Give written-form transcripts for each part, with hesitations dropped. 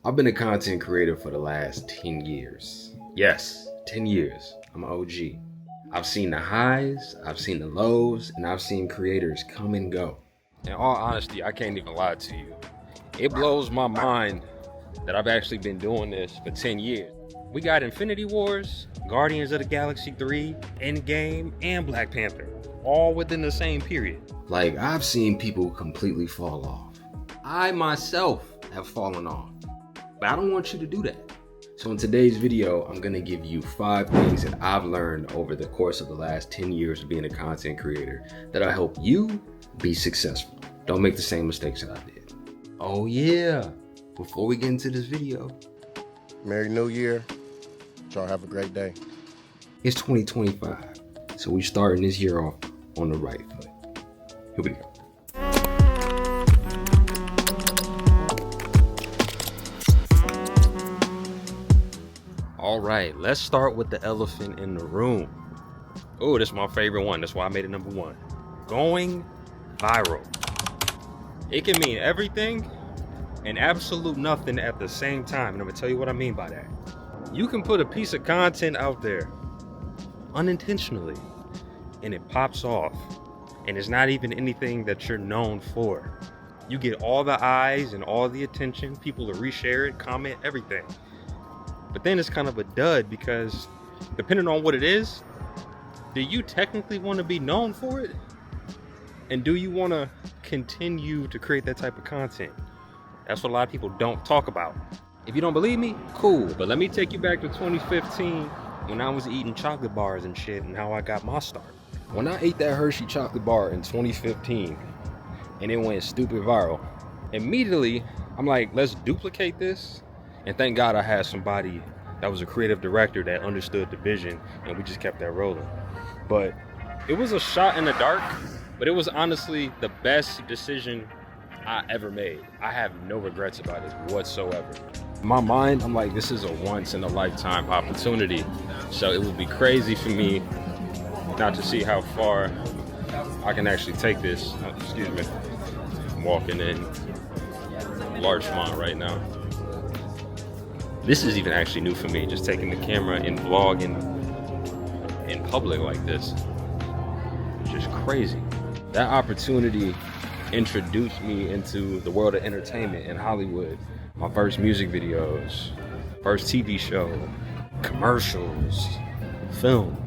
I've been a content creator for the last 10 years. Yes, 10 years. I'm an OG. I've seen the highs, I've seen the lows, and I've seen creators come and go. In all honesty, I can't even lie to you. It blows my mind that I've actually been doing this for 10 years. We got Infinity Wars, Guardians of the Galaxy 3, Endgame, and Black Panther, all within the same period. Like, I've seen people completely fall off. I myself have fallen off, but I don't want you to do that. So in today's video, I'm gonna give you 5 things that I've learned over the course of the last 10 years of being a content creator that'll help you be successful. Don't make the same mistakes that I did. Oh yeah, before we get into this video, Merry New Year. Y'all have a great day. it's 2025, so we starting this year off on the right foot. Here we go. All right, let's start with the elephant in the room. Oh, this is my favorite one. That's why I made it number 1. Going viral. It can mean everything and absolute nothing at the same time. And I'm gonna tell you what I mean by that. You can put a piece of content out there unintentionally and it pops off. And it's not even anything that you're known for. You get all the eyes and all the attention. People will reshare it, comment, everything. But then it's kind of a dud because depending on what it is, do you technically want to be known for it? And do you want to continue to create that type of content? That's what a lot of people don't talk about. If you don't believe me, cool. But let me take you back to 2015 when I was eating chocolate bars and shit and how I got my start. When I ate that Hershey chocolate bar in 2015 and it went stupid viral, immediately I'm like, let's duplicate this. And thank God I had somebody that was a creative director that understood the vision, and we just kept that rolling. But it was a shot in the dark, but it was honestly the best decision I ever made. I have no regrets about it whatsoever. In my mind, I'm like, this is a once in a lifetime opportunity. So it would be crazy for me not to see how far I can actually take this. Excuse me. I'm walking in Larchmont right now. This is even actually new for me, just taking the camera and vlogging in public like this. It's just crazy. That opportunity introduced me into the world of entertainment in Hollywood. My first music videos, first TV show, commercials, film.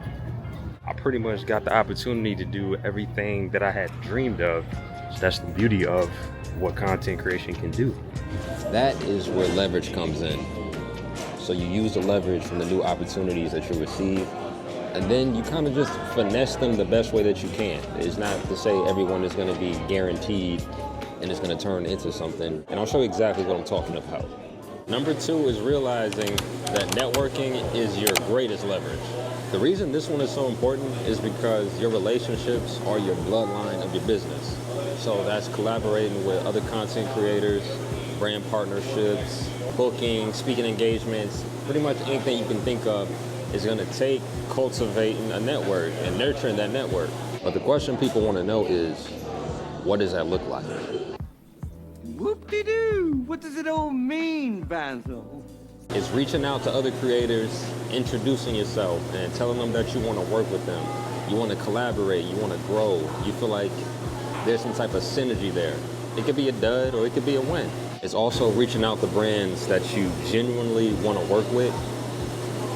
I pretty much got the opportunity to do everything that I had dreamed of. So that's the beauty of what content creation can do. That is where leverage comes in. So you use the leverage from the new opportunities that you receive, and then you kind of just finesse them the best way that you can. It's not to say everyone is going to be guaranteed and it's going to turn into something. And I'll show you exactly what I'm talking about. Number 2 is realizing that networking is your greatest leverage. The reason this one is so important is because your relationships are your bloodline of your business. So that's collaborating with other content creators, brand partnerships, booking, speaking engagements, pretty much anything you can think of is going to take cultivating a network and nurturing that network. But the question people want to know is, what does that look like? Whoop-de-doo! What does it all mean, Basil? It's reaching out to other creators, introducing yourself, and telling them that you want to work with them. You want to collaborate, you want to grow. You feel like there's some type of synergy there. It could be a dud or it could be a win. It's also reaching out to brands that you genuinely want to work with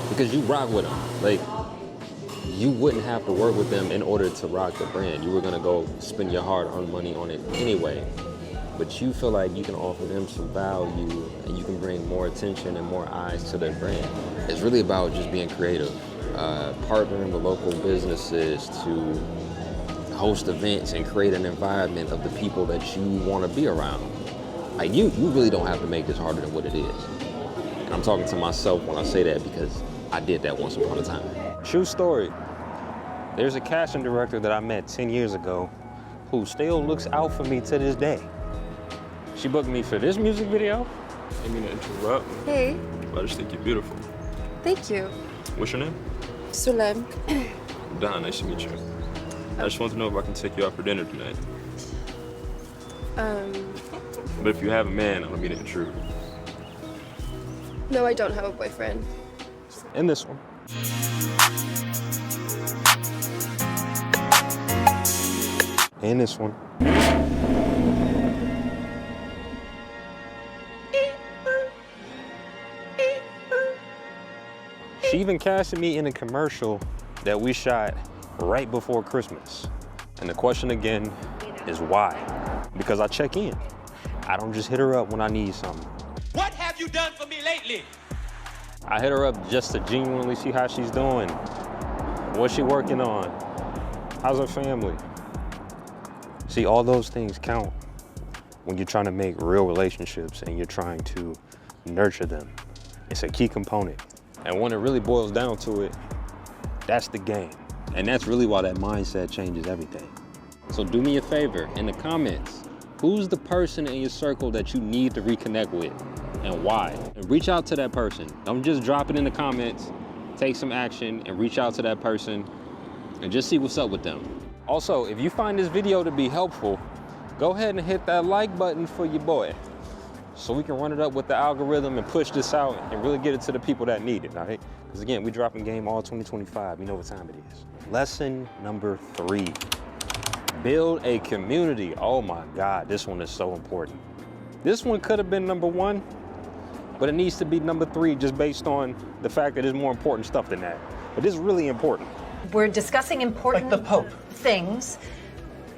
because you rock with them. Like, you wouldn't have to work with them in order to rock the brand. You were going to go spend your hard-earned money on it anyway. But you feel like you can offer them some value and you can bring more attention and more eyes to their brand. It's really about just being creative, partnering with local businesses to host events and create an environment of the people that you want to be around. Like, you really don't have to make this harder than what it is. And I'm talking to myself when I say that because I did that once upon a time. True story. There's a casting director that I met 10 years ago who still looks out for me to this day. She booked me for this music video. I didn't mean to interrupt. Hey. I just think you're beautiful. Thank you. What's your name? Sulem. Don, nice to meet you. I just want to know if I can take you out for dinner tonight. But if you have a man, I don't mean to intrude. No, I don't have a boyfriend. And this one. And this one. She even casted me in a commercial that we shot right before Christmas. And the question again is why? Because I check in. I don't just hit her up when I need something. What have you done for me lately? I hit her up just to genuinely see how she's doing. What's she working on? How's her family? See, all those things count when you're trying to make real relationships and you're trying to nurture them. It's a key component. And when it really boils down to it, that's the game. And that's really why that mindset changes everything. So do me a favor, in the comments, who's the person in your circle that you need to reconnect with and why? And reach out to that person. Don't just drop it in the comments, take some action and reach out to that person and just see what's up with them. Also, if you find this video to be helpful, go ahead and hit that like button for your boy so we can run it up with the algorithm and push this out and really get it to the people that need it, all right? Because again, we dropping game all 2025. You know what time it is. Lesson number 3, build a community. Oh my God, this one is so important. This one could have been number 1, but it needs to be number 3 just based on the fact that there's more important stuff than that. But this is really important. We're discussing important Like the Pope. things.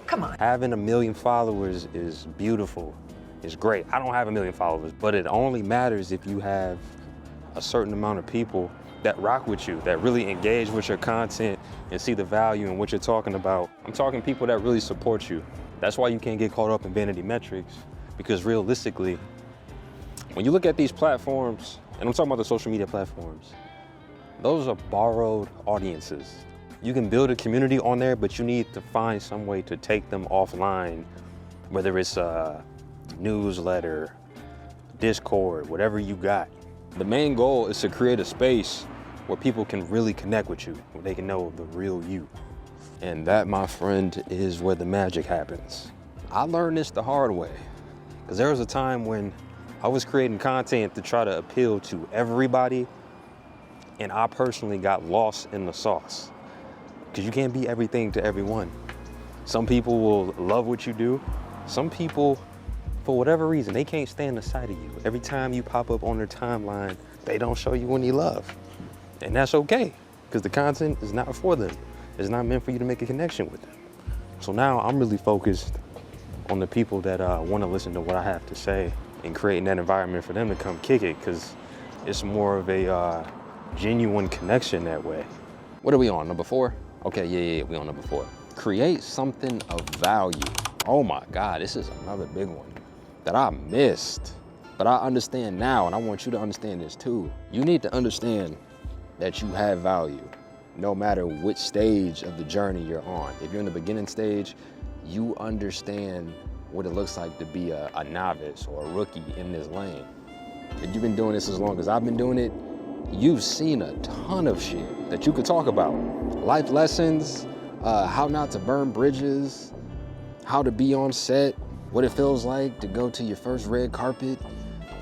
Come on. Having 1 million followers is beautiful. It's great. I don't have 1 million followers, but it only matters if you have a certain amount of people that rock with you, that really engage with your content and see the value in what you're talking about. I'm talking people that really support you. That's why you can't get caught up in vanity metrics, because realistically, when you look at these platforms, and I'm talking about the social media platforms, those are borrowed audiences. You can build a community on there, but you need to find some way to take them offline, whether it's a newsletter, Discord, whatever you got. The main goal is to create a space where people can really connect with you, where they can know the real you. And that, my friend, is where the magic happens. I learned this the hard way, because there was a time when I was creating content to try to appeal to everybody, and I personally got lost in the sauce. Because you can't be everything to everyone. Some people will love what you do. Some people, for whatever reason, they can't stand the sight of you. Every time you pop up on their timeline, they don't show you any love. And that's okay, because the content is not for them. It's not meant for you to make a connection with them. So now I'm really focused on the people that want to listen to what I have to say and creating that environment for them to come kick it, because it's more of a genuine connection that way. What are we on, number 4? Okay, yeah, we on number 4. Create something of value. Oh my God, this is another big one that I missed, but I understand now, and I want you to understand this too. You need to understand that you have value, no matter which stage of the journey you're on. If you're in the beginning stage, you understand what it looks like to be a novice or a rookie in this lane. If you've been doing this as long as I've been doing it, you've seen a ton of shit that you could talk about. Life lessons, how not to burn bridges, how to be on set, what it feels like to go to your first red carpet,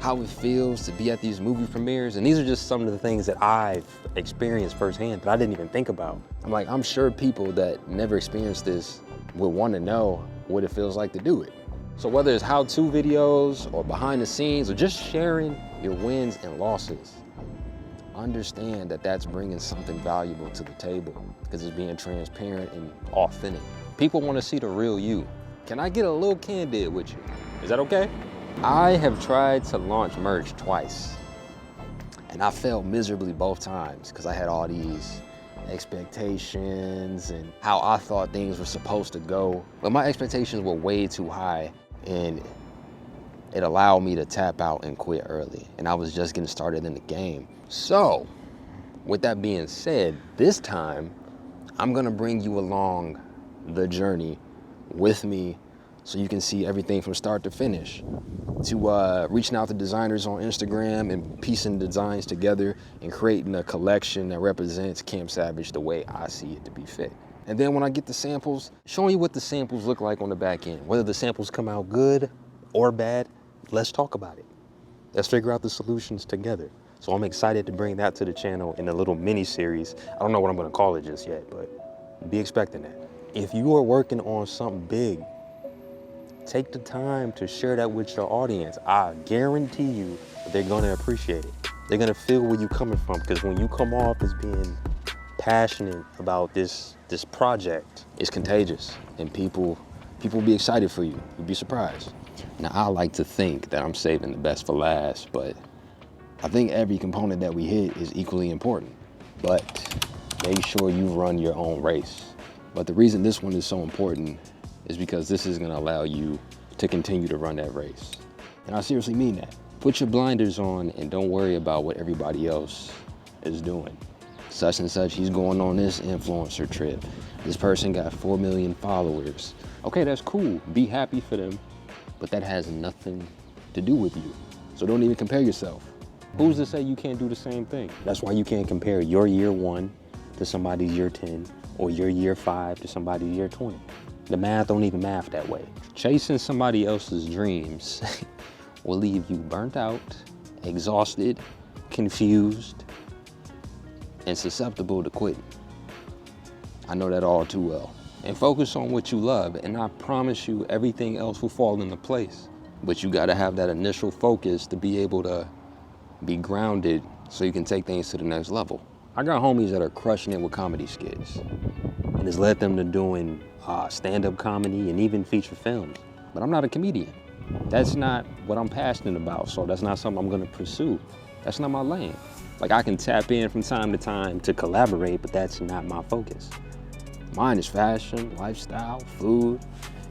how it feels to be at these movie premieres. And these are just some of the things that I've experienced firsthand that I didn't even think about. I'm sure people that never experienced this would want to know what it feels like to do it. So whether it's how-to videos or behind the scenes or just sharing your wins and losses, understand that that's bringing something valuable to the table, because it's being transparent and authentic. People want to see the real you. Can I get a little candid with you? Is that okay? I have tried to launch merch twice, and I failed miserably both times because I had all these expectations and how I thought things were supposed to go. But my expectations were way too high, and it allowed me to tap out and quit early. And I was just getting started in the game. So, with that being said, this time, I'm gonna bring you along the journey with me so you can see everything from start to finish. To reaching out to designers on Instagram and piecing designs together and creating a collection that represents Camp Savage the way I see it to be fit. And then when I get the samples, showing you what the samples look like on the back end. Whether the samples come out good or bad, let's talk about it. Let's figure out the solutions together. So I'm excited to bring that to the channel in a little mini series. I don't know what I'm gonna call it just yet, but be expecting that. If you are working on something big, take the time to share that with your audience. I guarantee you they're gonna appreciate it. They're gonna feel where you're coming from, because when you come off as being passionate about this project, it's contagious, and people be excited for you. You'd be surprised. Now, I like to think that I'm saving the best for last, but I think every component that we hit is equally important. But make sure you run your own race. But the reason this one is so important is because this is gonna allow you to continue to run that race. And I seriously mean that. Put your blinders on and don't worry about what everybody else is doing. Such and such, he's going on this influencer trip. This person got 4 million followers. Okay, that's cool. Be happy for them, but that has nothing to do with you. So don't even compare yourself. Who's to say you can't do the same thing? That's why you can't compare your year 1 to somebody's year 10 or your year 5 to somebody's year 20. The math don't even math that way. Chasing somebody else's dreams will leave you burnt out, exhausted, confused, and susceptible to quitting. I know that all too well. And focus on what you love, and I promise you everything else will fall into place. But you gotta have that initial focus to be able to be grounded so you can take things to the next level. I got homies that are crushing it with comedy skits, and it's led them to doing stand-up comedy and even feature films. But I'm not a comedian. That's not what I'm passionate about, so that's not something I'm gonna pursue. That's not my lane. Like, I can tap in from time to time to collaborate, but that's not my focus. Mine is fashion, lifestyle, food,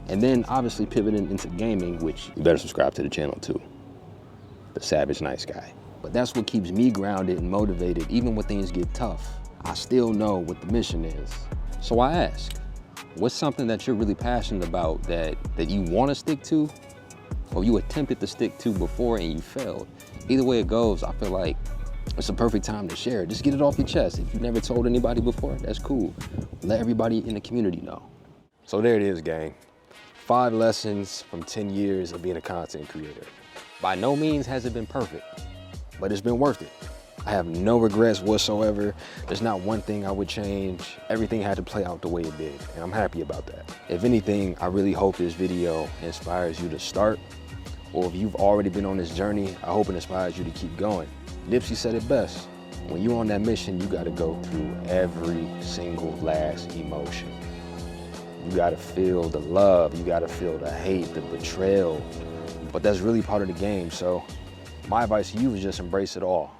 and then obviously pivoting into gaming, which you better subscribe to the channel too. The Savage Nice Guy. But that's what keeps me grounded and motivated, even when things get tough. I still know what the mission is. So I ask, what's something that you're really passionate about that you want to stick to, or you attempted to stick to before and you failed? Either way it goes, I feel like it's a perfect time to share it. Just get it off your chest. If you've never told anybody before, that's cool. Let everybody in the community know. So there it is, gang. 5 lessons from 10 years of being a content creator. By no means has it been perfect, but it's been worth it. I have no regrets whatsoever. There's not one thing I would change. Everything had to play out the way it did, and I'm happy about that. If anything, I really hope this video inspires you to start, or if you've already been on this journey, I hope it inspires you to keep going. Nipsey said it best. When you're on that mission, you gotta go through every single last emotion. You gotta feel the love, you gotta feel the hate, the betrayal, but that's really part of the game. So my advice to you is just embrace it all.